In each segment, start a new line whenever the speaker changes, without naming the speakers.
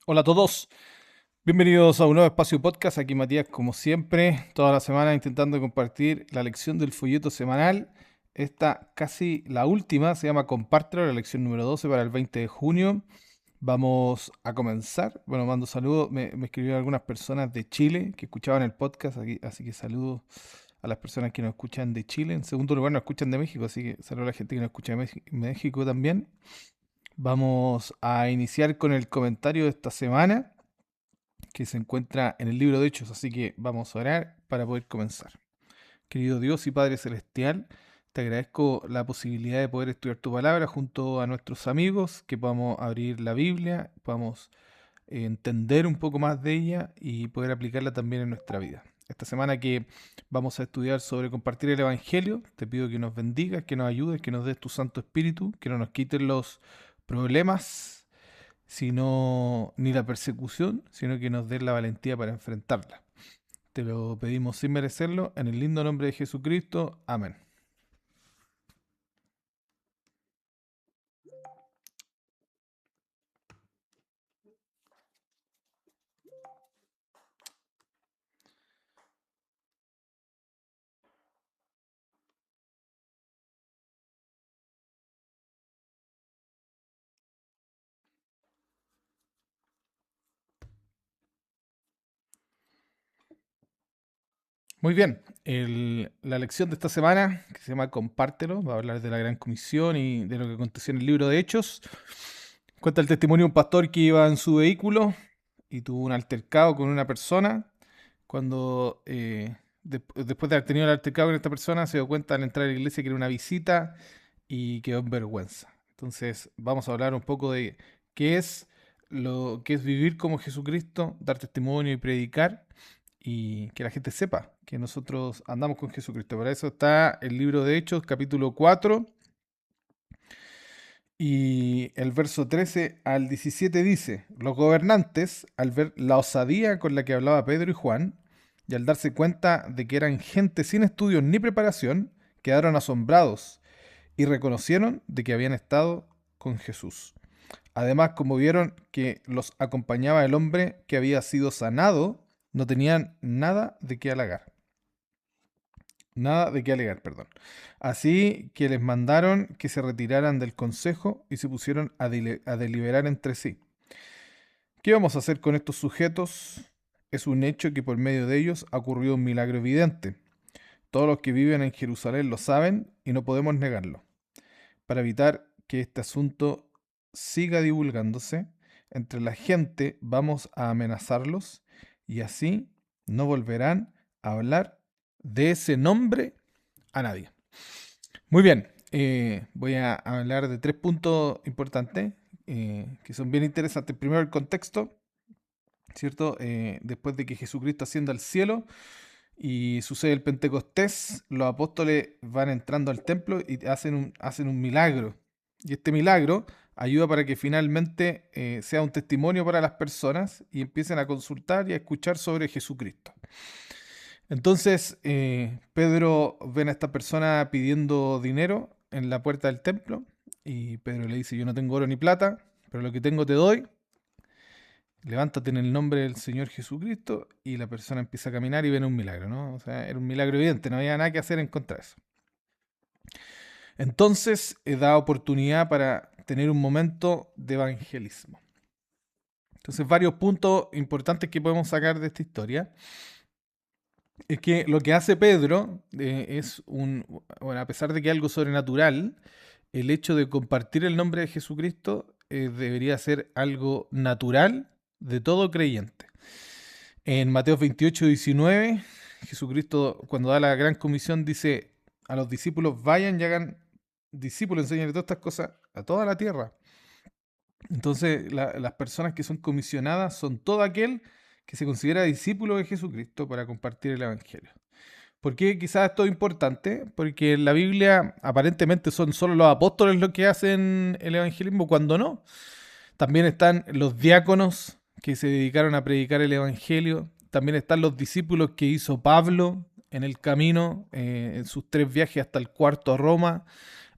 Hola a todos, bienvenidos a un nuevo espacio podcast. Aquí Matías, como siempre, toda la semana intentando compartir la lección del folleto semanal. Esta casi la última, se llama Compártelo, la lección número 12 para el 20 de junio. Vamos a comenzar. Bueno, mando saludos. Me escribieron algunas personas de Chile que escuchaban el podcast, así que saludos a las personas que nos escuchan de Chile. En segundo lugar, nos escuchan de México, así que saludos a la gente que nos escucha de México también. Vamos a iniciar con el comentario de esta semana que se encuentra en el libro de Hechos, así que vamos a orar para poder comenzar. Querido Dios y Padre Celestial, te agradezco la posibilidad de poder estudiar tu palabra junto a nuestros amigos, que podamos abrir la Biblia, podamos entender un poco más de ella y poder aplicarla también en nuestra vida. Esta semana que vamos a estudiar sobre compartir el Evangelio, te pido que nos bendigas, que nos ayudes, que nos des tu Santo Espíritu, que no nos quites los problemas, sino ni la persecución, sino que nos dé la valentía para enfrentarla. Te lo pedimos sin merecerlo, en el lindo nombre de Jesucristo. Amén. Muy bien, la lección de esta semana, que se llama Compártelo, va a hablar de la Gran Comisión y de lo que aconteció en el libro de Hechos. Cuenta el testimonio de un pastor que iba en su vehículo y tuvo un altercado con una persona. Cuando después de haber tenido el altercado con esta persona, se dio cuenta al entrar a la iglesia que era una visita y quedó en vergüenza. Entonces, vamos a hablar un poco de qué es lo que es vivir como Jesucristo, dar testimonio y predicar y que la gente sepa que nosotros andamos con Jesucristo. Para eso está el libro de Hechos, capítulo 4 y el verso 13 al 17 dice: Los gobernantes, al ver la osadía con la que hablaba Pedro y Juan, y al darse cuenta de que eran gente sin estudios ni preparación, quedaron asombrados y reconocieron de que habían estado con Jesús. Además, como vieron que los acompañaba el hombre que había sido sanado, no tenían nada de qué halagar. Nada de qué alegar, perdón. Así que les mandaron que se retiraran del consejo y se pusieron a deliberar entre sí. ¿Qué vamos a hacer con estos sujetos? Es un hecho que por medio de ellos ha ocurrido un milagro evidente. Todos los que viven en Jerusalén lo saben y no podemos negarlo. Para evitar que este asunto siga divulgándose entre la gente, vamos a amenazarlos y así no volverán a hablar de ese nombre a nadie. Muy bien, voy a hablar de tres puntos importantes que son bien interesantes. Primero, el contexto, ¿cierto? Después de que Jesucristo asciende al cielo y sucede el Pentecostés, los apóstoles van entrando al templo y hacen un milagro. Y este milagro ayuda para que finalmente sea un testimonio para las personas y empiecen a consultar y a escuchar sobre Jesucristo. Entonces, Pedro ve a esta persona pidiendo dinero en la puerta del templo y Pedro le dice: yo no tengo oro ni plata, pero lo que tengo te doy. Levántate en el nombre del Señor Jesucristo, y la persona empieza a caminar y ven un milagro, ¿no? O sea, era un milagro evidente, no había nada que hacer en contra de eso. Entonces, da oportunidad para tener un momento de evangelismo. Entonces, varios puntos importantes que podemos sacar de esta historia es que lo que hace Pedro bueno, a pesar de que es algo sobrenatural, el hecho de compartir el nombre de Jesucristo debería ser algo natural de todo creyente. En Mateo 28:19, Jesucristo, cuando da la gran comisión, dice a los discípulos: vayan y hagan discípulos, enseñan todas estas cosas a toda la tierra. Entonces, las personas que son comisionadas son todo aquel que se considera discípulo de Jesucristo para compartir el Evangelio. ¿Por qué quizás esto es importante? Porque en la Biblia aparentemente son solo los apóstoles los que hacen el evangelismo, cuando no. También están los diáconos que se dedicaron a predicar el evangelio. También están los discípulos que hizo Pablo en el camino, en sus tres viajes hasta el cuarto a Roma.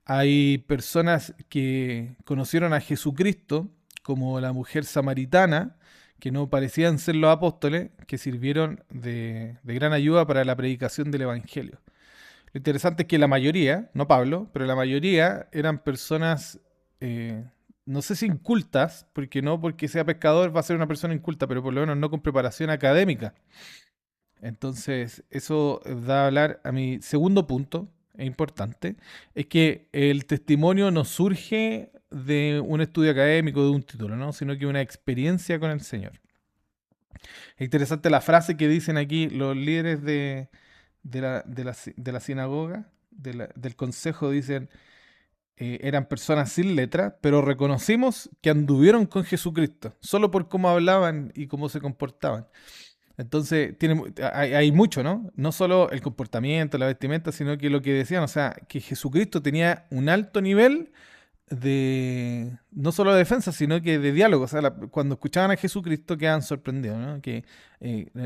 Hay personas que conocieron a Jesucristo como la mujer samaritana, que no parecían ser los apóstoles, que sirvieron de gran ayuda para la predicación del Evangelio. Lo interesante es que la mayoría, no Pablo, pero la mayoría eran personas, eh, no sé si incultas, porque no porque sea pescador va a ser una persona inculta, pero por lo menos no con preparación académica. Entonces, eso da a hablar a mi segundo punto, es importante, es que el testimonio no surge de un estudio académico, de un título, ¿no? Sino que una experiencia con el Señor. Es interesante la frase que dicen aquí los líderes de la sinagoga, del consejo, dicen, eran personas sin letra, pero reconocimos que anduvieron con Jesucristo, solo por cómo hablaban y cómo se comportaban. Entonces, hay mucho, ¿no? No solo el comportamiento, la vestimenta, sino que lo que decían, o sea, que Jesucristo tenía un alto nivel de, no solo de defensa, sino que de diálogo. O sea, cuando escuchaban a Jesucristo quedaban sorprendidos, ¿no? Que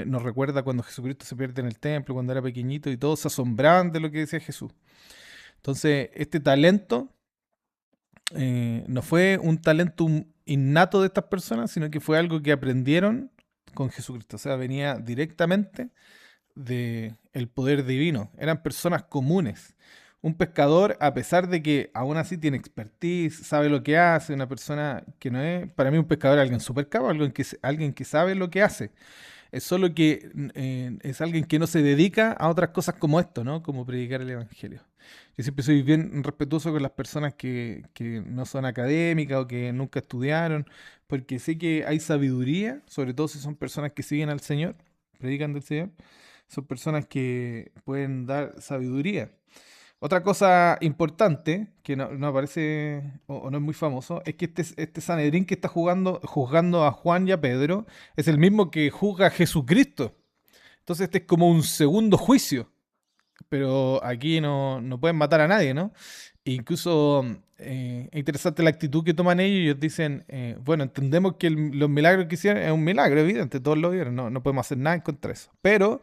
nos recuerda cuando Jesucristo se pierde en el templo, cuando era pequeñito, y todos se asombraban de lo que decía Jesús. Entonces, este talento no fue un talento innato de estas personas, sino que fue algo que aprendieron con Jesucristo. O sea, venía directamente del poder divino. Eran personas comunes. Un pescador, a pesar de que aún así tiene expertise, sabe lo que hace, una persona que no es, para mí un pescador es alguien súper cabo, alguien que sabe lo que hace. Es solo que es alguien que no se dedica a otras cosas como esto, ¿no? Como predicar el Evangelio. Yo siempre soy bien respetuoso con las personas que no son académicas o que nunca estudiaron, porque sé que hay sabiduría, sobre todo si son personas que siguen al Señor, predican del Señor, son personas que pueden dar sabiduría. Otra cosa importante, que no aparece o no es muy famoso, es que este Sanedrín que está juzgando a Juan y a Pedro es el mismo que juzga a Jesucristo. Entonces este es como un segundo juicio, pero aquí no pueden matar a nadie, ¿no? E incluso es interesante la actitud que toman ellos. Ellos dicen, bueno, entendemos que los milagros que hicieron es un milagro, evidente, todos lo vieron, no podemos hacer nada en contra de eso. Pero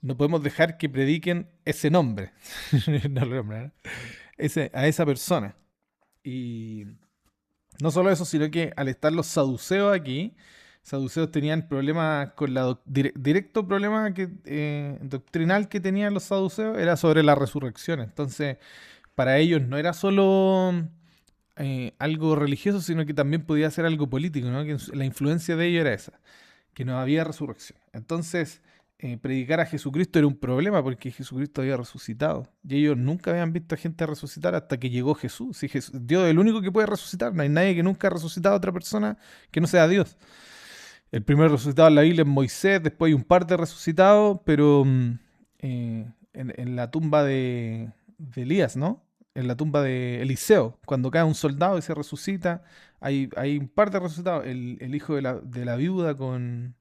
no podemos dejar que prediquen ese nombre. No lo nombran, ¿no? A esa persona. Y no solo eso, sino que al estar los saduceos aquí, saduceos tenían problemas con directo problema doctrinal que tenían los saduceos era sobre la resurrección. Entonces, para ellos no era solo algo religioso, sino que también podía ser algo político, ¿no? Que la influencia de ellos era esa, que no había resurrección. Entonces, predicar a Jesucristo era un problema porque Jesucristo había resucitado. Y ellos nunca habían visto a gente resucitar hasta que llegó Jesús. Si Dios es el único que puede resucitar. No hay nadie que nunca ha resucitado a otra persona que no sea Dios. El primer resucitado en la Biblia es Moisés, después hay un par de resucitados, pero en la tumba de Elías, ¿no? En la tumba de Eliseo, cuando cae un soldado y se resucita, hay un par de resucitados. El hijo de la viuda con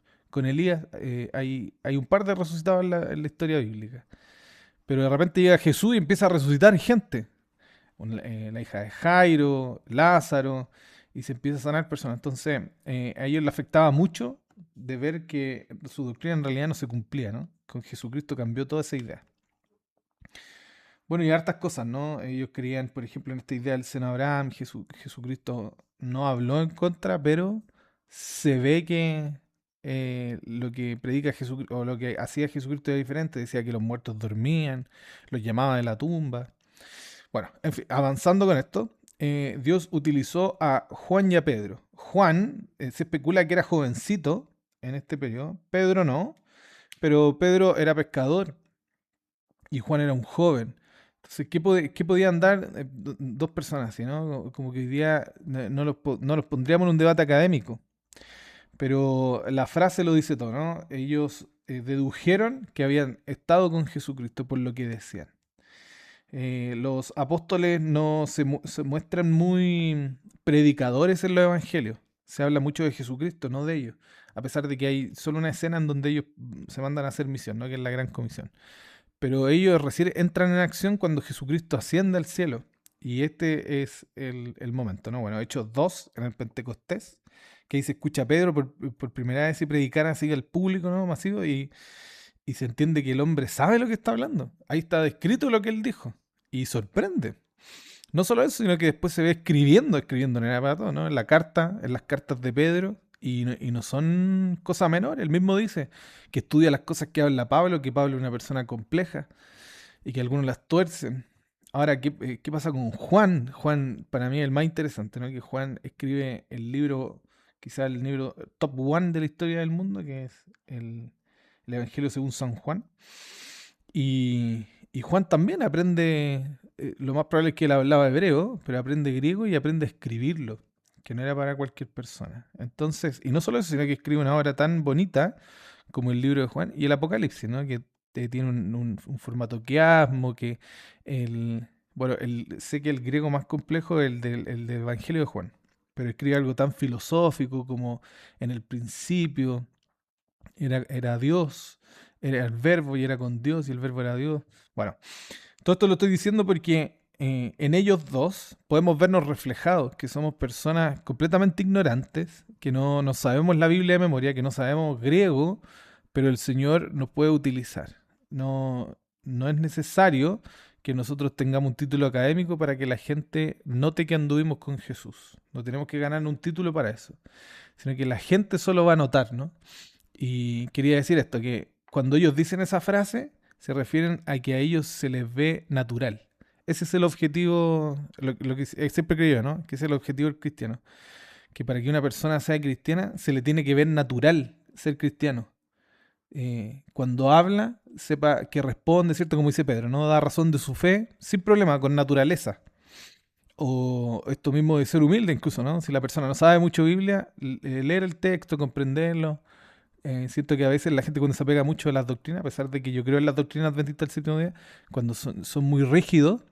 Elías, hay un par de resucitados en la historia bíblica. Pero de repente llega Jesús y empieza a resucitar gente. La hija de Jairo, Lázaro, y se empieza a sanar personas. Entonces, a ellos les afectaba mucho de ver que su doctrina en realidad no se cumplía, ¿no? Con Jesucristo cambió toda esa idea. Bueno, y hartas cosas, ¿no? Ellos creían, por ejemplo, en esta idea del seno de Abraham, Jesucristo no habló en contra, pero se ve que lo que predica Jesucristo, o lo que hacía Jesucristo era diferente. Decía que los muertos dormían, los llamaba de la tumba. Bueno, en fin, avanzando con esto, Dios utilizó a Juan y a Pedro. Juan se especula que era jovencito en este periodo, Pedro no, pero Pedro era pescador y Juan era un joven. Entonces, ¿qué podían dar dos personas así, ¿no? Como que hoy día no los pondríamos en un debate académico, pero la frase lo dice todo, ¿no? Ellos dedujeron que habían estado con Jesucristo por lo que decían. Los apóstoles no se muestran muy predicadores en los evangelios. Se habla mucho de Jesucristo, no de ellos. A pesar de que hay solo una escena en donde ellos se mandan a hacer misión, ¿no? Que es la gran comisión. Pero ellos recién entran en acción cuando Jesucristo asciende al cielo. Y este es el momento, ¿no? Bueno, Hechos 2 en el Pentecostés, que ahí se escucha a Pedro por primera vez y predicar así al público, ¿no? Masivo, y se entiende que el hombre sabe lo que está hablando. Ahí está descrito lo que él dijo. Y sorprende. No solo eso, sino que después se ve escribiendo en el aparato, ¿no? En la carta, en las cartas de Pedro, y no son cosas menores. Él mismo dice que estudia las cosas que habla Pablo, que Pablo es una persona compleja y que algunos las tuercen. Ahora, ¿qué pasa con Juan? Juan, para mí, es el más interesante, ¿no? Que Juan escribe el libro, quizá el libro top one de la historia del mundo, que es el Evangelio según San Juan. Y Juan también aprende, lo más probable es que él hablaba hebreo, pero aprende griego y aprende a escribirlo, que no era para cualquier persona. Entonces, y no solo eso, sino que escribe una obra tan bonita como el libro de Juan y el Apocalipsis, ¿no? Que tiene un formato quiasmo, que bueno, sé que el griego más complejo es el del Evangelio de Juan, pero escribe algo tan filosófico como en el principio era Dios, era el verbo y era con Dios y el verbo era Dios. Bueno, todo esto lo estoy diciendo porque en ellos dos podemos vernos reflejados, que somos personas completamente ignorantes, que no sabemos la Biblia de memoria, que no sabemos griego, pero el Señor nos puede utilizar. No es necesario que nosotros tengamos un título académico para que la gente note que anduvimos con Jesús. No tenemos que ganar un título para eso, sino que la gente solo va a notar, ¿no? Y quería decir esto, que cuando ellos dicen esa frase, se refieren a que a ellos se les ve natural. Ese es el objetivo, lo que siempre creo, ¿no? Que ese es el objetivo del cristiano. Que para que una persona sea cristiana, se le tiene que ver natural ser cristiano. Cuando habla, sepa que responde, ¿cierto? Como dice Pedro, ¿no? Da razón de su fe, sin problema, con naturaleza. O esto mismo de ser humilde incluso, ¿no? Si la persona no sabe mucho Biblia, leer el texto, comprenderlo, siento que a veces la gente cuando se apega mucho a las doctrinas, a pesar de que yo creo en las doctrinas adventistas del séptimo día, cuando son muy rígidos,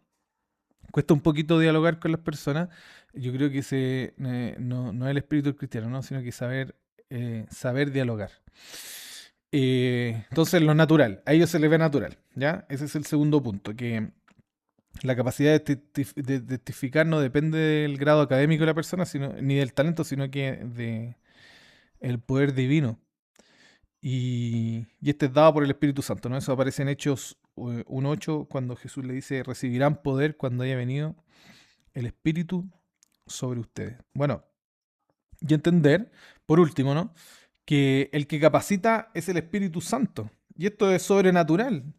cuesta un poquito dialogar con las personas. Yo creo que no es el espíritu del cristiano, ¿no? Sino que saber dialogar. Entonces, lo natural, a ellos se les ve natural, ¿ya? Ese es el segundo punto, que la capacidad de testificar no depende del grado académico de la persona, ni del talento, sino que de el poder divino. Y este es dado por el Espíritu Santo, ¿no? Eso aparece en Hechos 1:8, cuando Jesús le dice, recibirán poder cuando haya venido el Espíritu sobre ustedes. Bueno, y entender, por último, ¿no? Que el que capacita es el Espíritu Santo. Y esto es sobrenatural.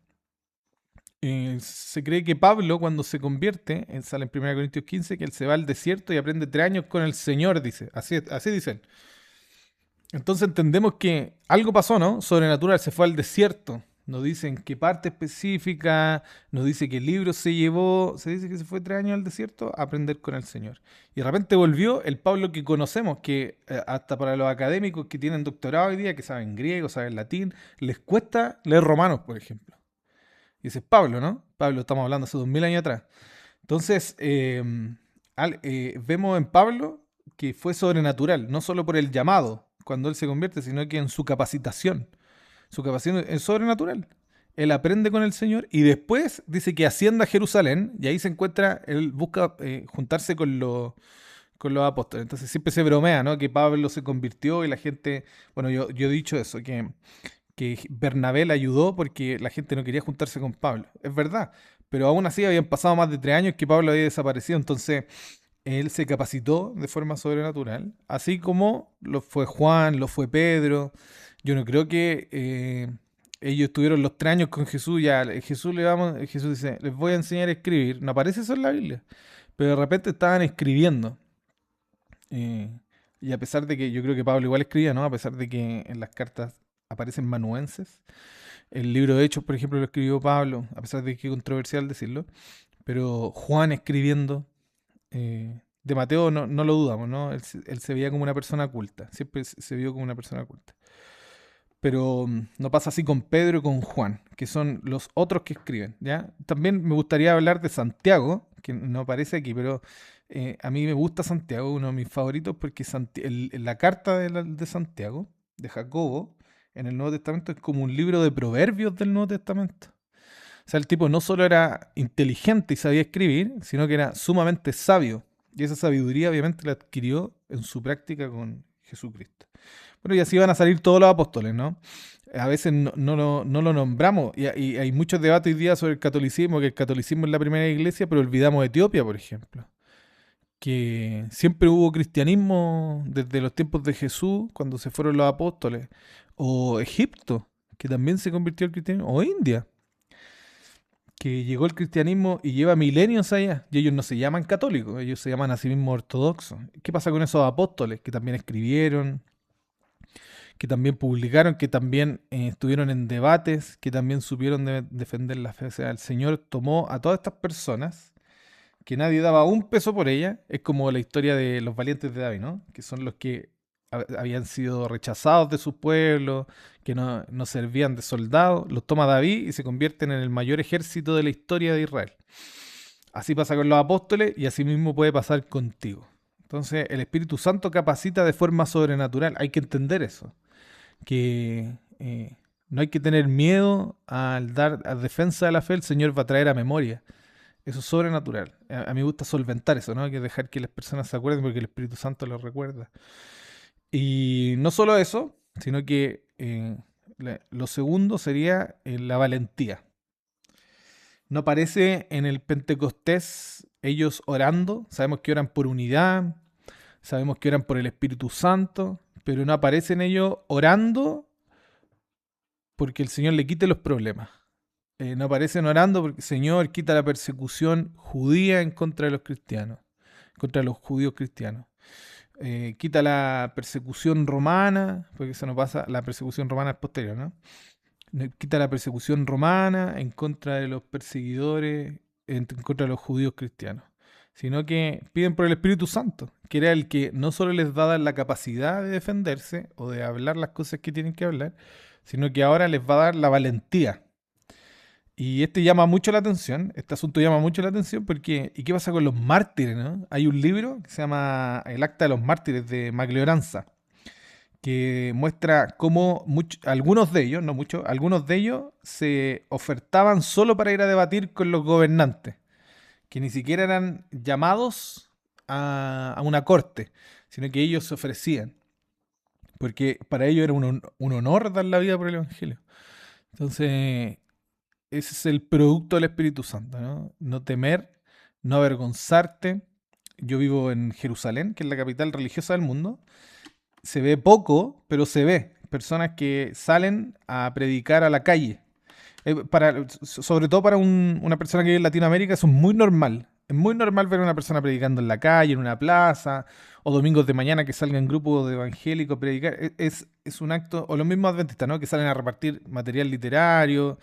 Se cree que Pablo, cuando se convierte, sale en 1 Corintios 15, que él se va al desierto y aprende 3 años con el Señor, dice. Así dice él. Entonces entendemos que algo pasó, ¿no? Sobrenatural, se fue al desierto. Nos dicen qué parte específica, nos dice qué libro se llevó, se dice que se fue 3 años al desierto a aprender con el Señor. Y de repente volvió el Pablo que conocemos, que hasta para los académicos que tienen doctorado hoy día, que saben griego, saben latín, les cuesta leer Romanos, por ejemplo. Y ese es Pablo, ¿no? Pablo, estamos hablando hace 2000 años atrás. Entonces, vemos en Pablo que fue sobrenatural, no solo por el llamado cuando él se convierte, sino que en su capacitación. Su capacitación es sobrenatural. Él aprende con el Señor y después dice que ascienda a Jerusalén y ahí se encuentra, él busca juntarse con los apóstoles. Entonces siempre se bromea, ¿no? Que Pablo se convirtió y la gente, bueno, yo he dicho eso, que Bernabé le ayudó porque la gente no quería juntarse con Pablo. Es verdad, pero aún así habían pasado más de 3 años que Pablo había desaparecido, entonces él se capacitó de forma sobrenatural, así como lo fue Juan, lo fue Pedro. Yo no creo que ellos estuvieron los 3 años con Jesús, ya Jesús dice, les voy a enseñar a escribir. No aparece eso en la Biblia, pero de repente estaban escribiendo. eh, y a pesar de que yo creo que Pablo igual escribía, ¿no? A pesar de que en las cartas aparecen manuenses. El libro de Hechos, por ejemplo, lo escribió Pablo, a pesar de que es controversial decirlo. Pero Juan escribiendo, de Mateo no lo dudamos, ¿no? Él se veía como una persona culta, siempre se vio como una persona culta. Pero no pasa así con Pedro y con Juan, que son los otros que escriben, ¿ya? También me gustaría hablar de Santiago, que no aparece aquí, pero a mí me gusta Santiago, uno de mis favoritos, porque la carta de Santiago, de Jacobo, en el Nuevo Testamento es como un libro de proverbios del Nuevo Testamento. O sea, el tipo no solo era inteligente y sabía escribir, sino que era sumamente sabio. Y esa sabiduría obviamente la adquirió en su práctica con Jesucristo. Bueno, y así van a salir todos los apóstoles, ¿no? A veces no lo nombramos y hay muchos debates hoy día sobre el catolicismo, que el catolicismo es la primera iglesia, pero olvidamos Etiopía, por ejemplo. Que siempre hubo cristianismo desde los tiempos de Jesús, cuando se fueron los apóstoles. O Egipto, que también se convirtió al cristianismo. O India, que llegó el cristianismo y lleva milenios allá. Y ellos no se llaman católicos, ellos se llaman a sí mismos ortodoxos. ¿Qué pasa con esos apóstoles que también escribieron, que también publicaron, que también estuvieron en debates, que también supieron defender la fe? O sea, el Señor tomó a todas estas personas que nadie daba un peso por ella. Es como la historia de los valientes de David, ¿no? Que son los que habían sido rechazados de su pueblo, que no servían de soldados. Los toma David y se convierten en el mayor ejército de la historia de Israel. Así pasa con los apóstoles y así mismo puede pasar contigo. Entonces el Espíritu Santo capacita de forma sobrenatural. Hay que entender eso. Que no hay que tener miedo al dar a defensa de la fe. El Señor va a traer a memoria. Eso es sobrenatural. A mí me gusta solventar eso, ¿no? Hay que dejar que las personas se acuerden porque el Espíritu Santo lo recuerda. Y no solo eso, sino que lo segundo sería la valentía. No aparece en el Pentecostés ellos orando. Sabemos que oran por unidad, sabemos que oran por el Espíritu Santo, pero no aparecen ellos orando porque el Señor le quite los problemas. No aparecen orando porque Señor quita la persecución judía en contra de los cristianos, contra los judíos cristianos. Quita la persecución romana, porque eso no pasa, la persecución romana es posterior, ¿no? Quita la persecución romana en contra de los perseguidores, en contra de los judíos cristianos, sino que piden por el Espíritu Santo, que era el que no solo les va a dar la capacidad de defenderse o de hablar las cosas que tienen que hablar, sino que ahora les va a dar la valentía. Y este llama mucho la atención, este asunto llama mucho la atención porque, ¿y qué pasa con los mártires, no? Hay un libro que se llama El Acta de los Mártires de Maglioranza, que muestra cómo algunos de ellos, no muchos, algunos de ellos se ofertaban solo para ir a debatir con los gobernantes, que ni siquiera eran llamados a una corte, sino que ellos se ofrecían, porque para ellos era un honor dar la vida por el Evangelio. Entonces, ese es el producto del Espíritu Santo, ¿no? No temer, no avergonzarte. Yo vivo en Jerusalén, que es la capital religiosa del mundo. Se ve poco, pero se ve. Personas que salen a predicar a la calle. Sobre todo para una persona que vive en Latinoamérica, eso es muy normal. Es muy normal ver a una persona predicando en la calle, en una plaza, o domingos de mañana que salgan grupos de evangélicos a predicar. Es un acto, o los mismos adventistas, ¿no? Que salen a repartir material literario.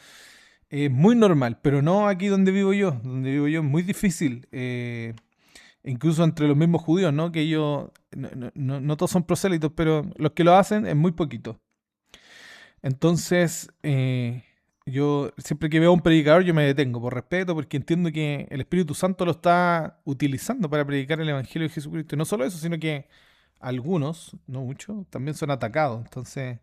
Es muy normal, pero no aquí donde vivo yo. Donde vivo yo es muy difícil. Incluso entre los mismos judíos, ¿no? Que ellos, no todos son prosélitos, pero los que lo hacen es muy poquito. Entonces, yo siempre que veo a un predicador, yo me detengo por respeto, porque entiendo que el Espíritu Santo lo está utilizando para predicar el Evangelio de Jesucristo. Y no solo eso, sino que algunos, no muchos, también son atacados. Entonces,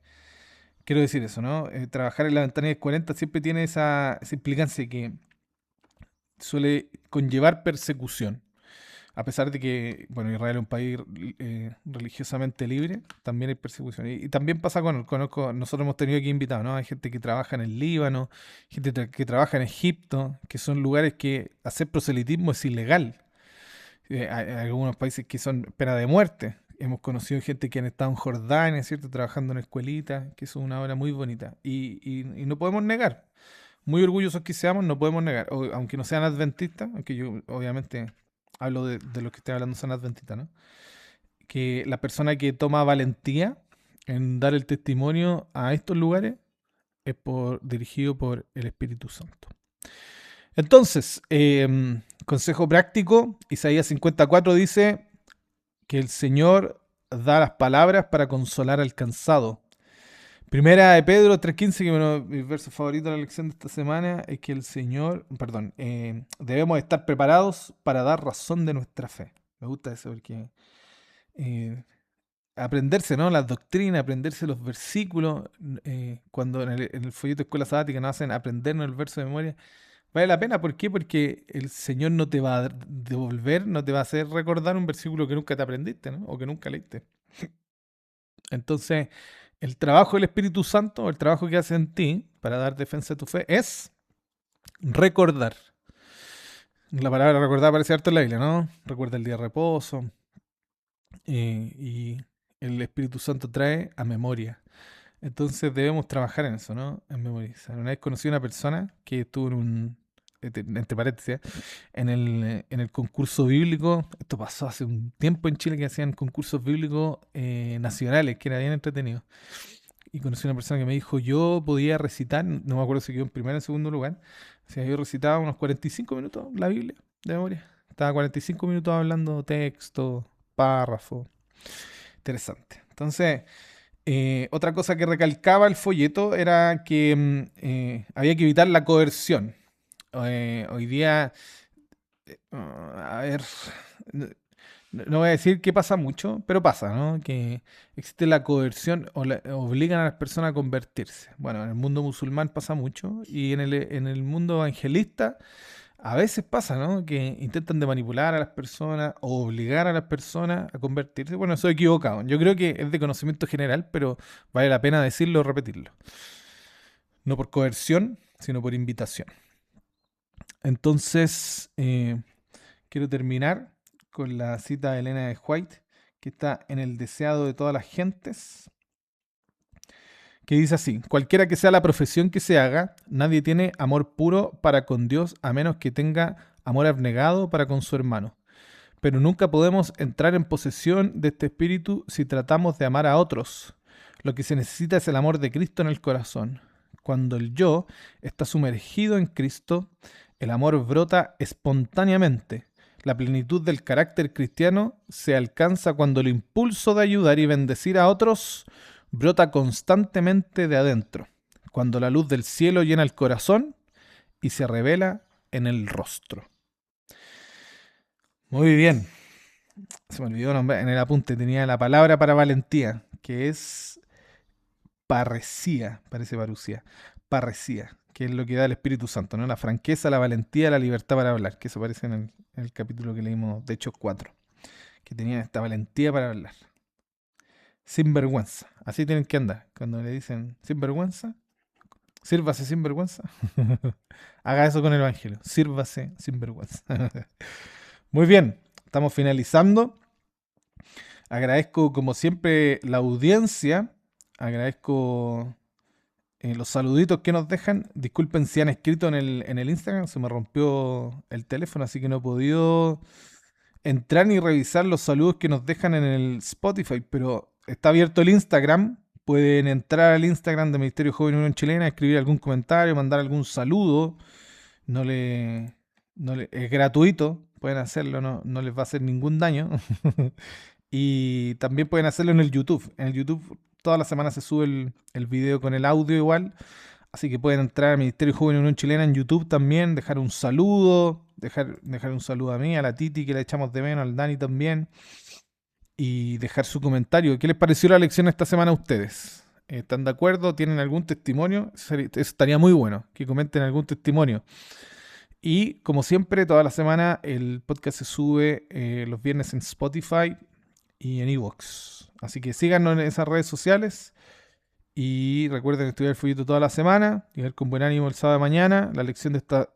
quiero decir eso, ¿no? Trabajar en la ventana de 40 siempre tiene esa implicancia que suele conllevar persecución. A pesar de que, bueno, Israel es un país religiosamente libre, también hay persecución. Y también pasa nosotros hemos tenido aquí invitados, ¿no? Hay gente que trabaja en el Líbano, gente que trabaja en Egipto, que son lugares que hacer proselitismo es ilegal. Hay algunos países que son pena de muerte. Hemos conocido gente que han estado en Jordania, ¿cierto? Trabajando en escuelitas, que eso es una obra muy bonita. Y no podemos negar. Muy orgullosos que seamos, no podemos negar. Aunque no sean adventistas, aunque yo obviamente hablo de los que estoy hablando son adventistas, ¿no? Que la persona que toma valentía en dar el testimonio a estos lugares es dirigido por el Espíritu Santo. Entonces, consejo práctico, Isaías 54 dice que el Señor da las palabras para consolar al cansado. Primera de Pedro 3:15, que bueno, mi verso favorito de la lección de esta semana es que el Señor, perdón, debemos estar preparados para dar razón de nuestra fe. Me gusta eso porque aprenderse, ¿no? Las doctrinas, aprenderse los versículos, cuando en el folleto de escuela sabática nos hacen aprendernos el verso de memoria, vale la pena. ¿Por qué? Porque el Señor no te va a devolver, no te va a hacer recordar un versículo que nunca te aprendiste, ¿no? O que nunca leíste. Entonces, el trabajo del Espíritu Santo, o el trabajo que hace en ti para dar defensa de tu fe, es recordar. La palabra recordar aparece harto en la Biblia, ¿no? Recuerda el día de reposo. Y el Espíritu Santo trae a memoria. Entonces debemos trabajar en eso, ¿no? En memorizar. Una vez conocí a una persona que estuvo en entre paréntesis, en el concurso bíblico. Esto pasó hace un tiempo en Chile que hacían concursos bíblicos nacionales, que era bien entretenido. Y conocí a una persona que me dijo, yo podía recitar, no me acuerdo si quedó en primer o en segundo lugar, o sea, yo recitaba unos 45 minutos la Biblia de memoria. Estaba 45 minutos hablando texto, párrafo. Interesante. Entonces, otra cosa que recalcaba el folleto era que había que evitar la coerción. Hoy día, a ver, no voy a decir que pasa mucho, pero pasa, ¿no? Que existe la coerción o obligan a las personas a convertirse. Bueno, en el mundo musulmán pasa mucho y en el mundo evangelista a veces pasa, ¿no? Que intentan de manipular a las personas o obligar a las personas a convertirse. Bueno, eso es equivocado. Yo creo que es de conocimiento general, pero vale la pena decirlo o repetirlo. No por coerción, sino por invitación. Entonces, quiero terminar con la cita de Elena de White, que está en El deseado de todas las gentes, que dice así: cualquiera que sea la profesión que se haga, nadie tiene amor puro para con Dios a menos que tenga amor abnegado para con su hermano. Pero nunca podemos entrar en posesión de este espíritu si tratamos de amar a otros. Lo que se necesita es el amor de Cristo en el corazón. Cuando el yo está sumergido en Cristo, el amor brota espontáneamente. La plenitud del carácter cristiano se alcanza cuando el impulso de ayudar y bendecir a otros brota constantemente de adentro, cuando la luz del cielo llena el corazón y se revela en el rostro. Muy bien. Se me olvidó nombrar, en el apunte tenía la palabra para valentía, que es parresía, parece parucía, parresía, que es lo que da el Espíritu Santo, ¿no? La franqueza, la valentía, la libertad para hablar, que eso aparece en el capítulo que leímos de Hechos 4, que tenían esta valentía para hablar. Sin vergüenza, así tienen que andar. Cuando le dicen sin vergüenza, sírvase sin vergüenza. Haga eso con el Evangelio, sírvase sin vergüenza. Muy bien, estamos finalizando. Agradezco como siempre la audiencia, agradezco los saluditos que nos dejan. Disculpen si han escrito en el Instagram, se me rompió el teléfono, así que no he podido entrar ni revisar los saludos que nos dejan en el Spotify, pero está abierto el Instagram. Pueden entrar al Instagram de Ministerio Joven Unión Chilena, escribir algún comentario, mandar algún saludo. No le, es gratuito, pueden hacerlo, no les va a hacer ningún daño. Y también pueden hacerlo en el YouTube. En el YouTube toda la semana se sube el video con el audio igual. Así que pueden entrar al Ministerio Joven Unión Chilena en YouTube también, dejar un saludo, dejar un saludo a mí, a la Titi que le echamos de menos, al Dani también. Y dejar su comentario. ¿Qué les pareció la lección esta semana a ustedes? ¿Están de acuerdo? ¿Tienen algún testimonio? Eso estaría muy bueno, que comenten algún testimonio. Y como siempre, toda la semana el podcast se sube los viernes en Spotify y en Evox. Así que síganos en esas redes sociales y recuerden estudiar el folleto toda la semana, llegar con buen ánimo el sábado de mañana. La lección de esta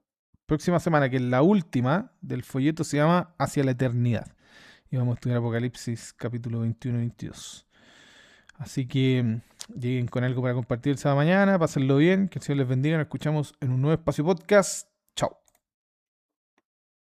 próxima semana, que es la última del folleto, se llama Hacia la Eternidad. Y vamos a estudiar Apocalipsis capítulo 21 y 22. Así que lleguen con algo para compartir el sábado de mañana, pásenlo bien, que el Señor les bendiga. Nos escuchamos en un nuevo espacio podcast. Chao.